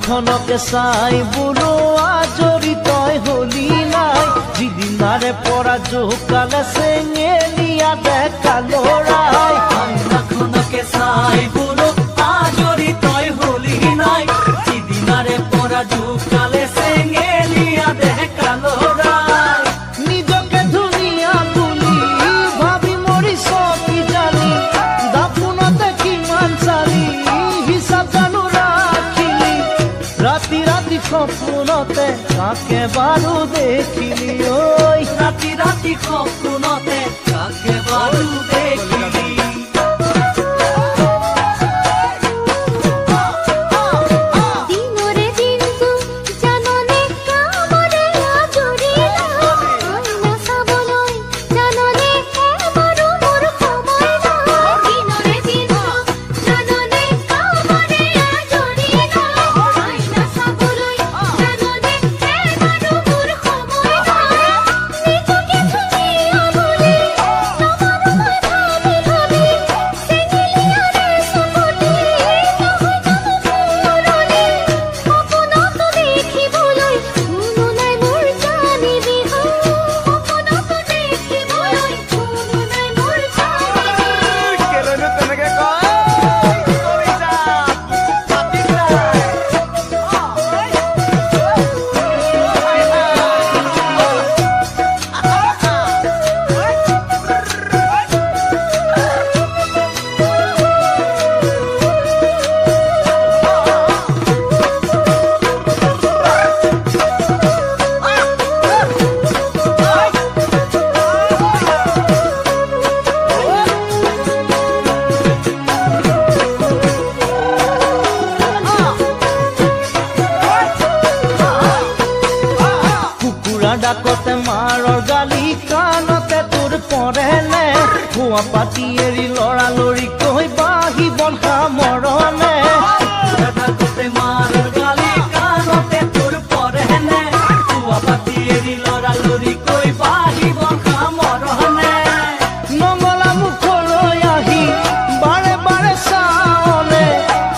আইনাখনকে চাই বোলো আজৰি তই হলি নাই যিদিনাৰে পৰা জোকালে চেঙেলীয়া ডেকা ল'ৰাই আইনাখনকে চাই বোলো আজৰি তই হলি নাই যিদিনাৰে পৰা জোকালে চেঙেলীয়া ডেকা ল'ৰাই নিজকে ধুনীয়া বুলি ভাবি মৰিছ কি জানি দাপোনতে কিমান চালি হিচাপ জানো ৰাখিলি ৰাতি ৰাতি সপোনতে কাকে বাৰু দেখিলি ঐ ৰাতি ৰাতি সপোনতে কাকে বাৰু দেখিলি ডাকতে মাৰৰ গালি কাণতে তোৰ পৰেনে খোৱা পাতি এৰি লৰালৰি কৈ বাহি বন্ধা মৰণে ডাকতে মাৰৰ গালি কাণতে তোৰ পৰেনে খোৱা পাতি এৰি লৰালৰি কৈ বাহি বন্ধা মৰণে নঙলা মুখলৈ আহি বাৰে বাৰে চাওনে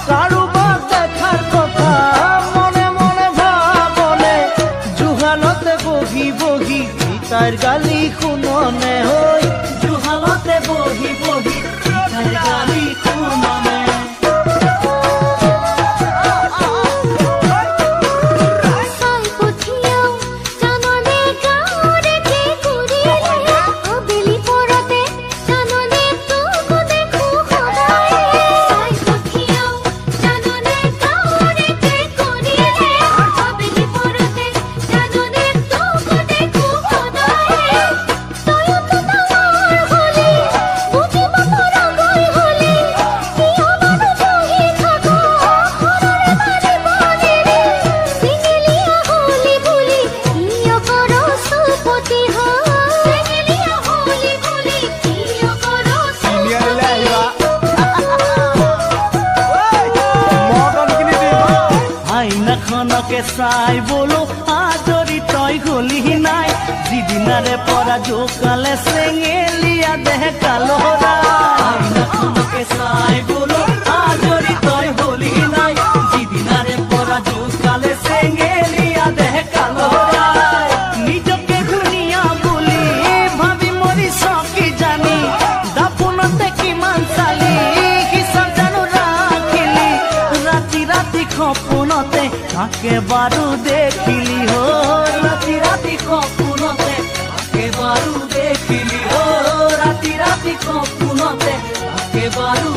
কাৰোবাৰ দেখাৰ কথা মনে মনে ভাবনে জুহালতে বহি বহি পিতাৰ গালি শুননে হৈ জুহালতে বহি বহি পিতাৰ গালি শুননে আইনাখনকে চাই বোলো আজৰি তই হলি নাই যিদিনাৰে পৰা জোকালে চেঙেলীয়া ডেকা ল'ৰাই আইনাখনকে চাই বোলো আজৰি তই হলি নাই যিদিনাৰে পৰা জোকালে চেঙেলীয়া ডেকা ল'ৰাই নিজকে ধুনীয়া বুলি ভাবি মৰিছ কি জানি দাপোনতে কিমান চালি হিচাপ জানো ৰাখিলি ৰাতি ৰাতি সপোনতে কাকে বাৰু দেখিলি হৈ ৰাতি ৰাতি সপোনতে কাকে বাৰু দেখিলি ৰাতি ৰাতি সপোনতে কাকে বাৰু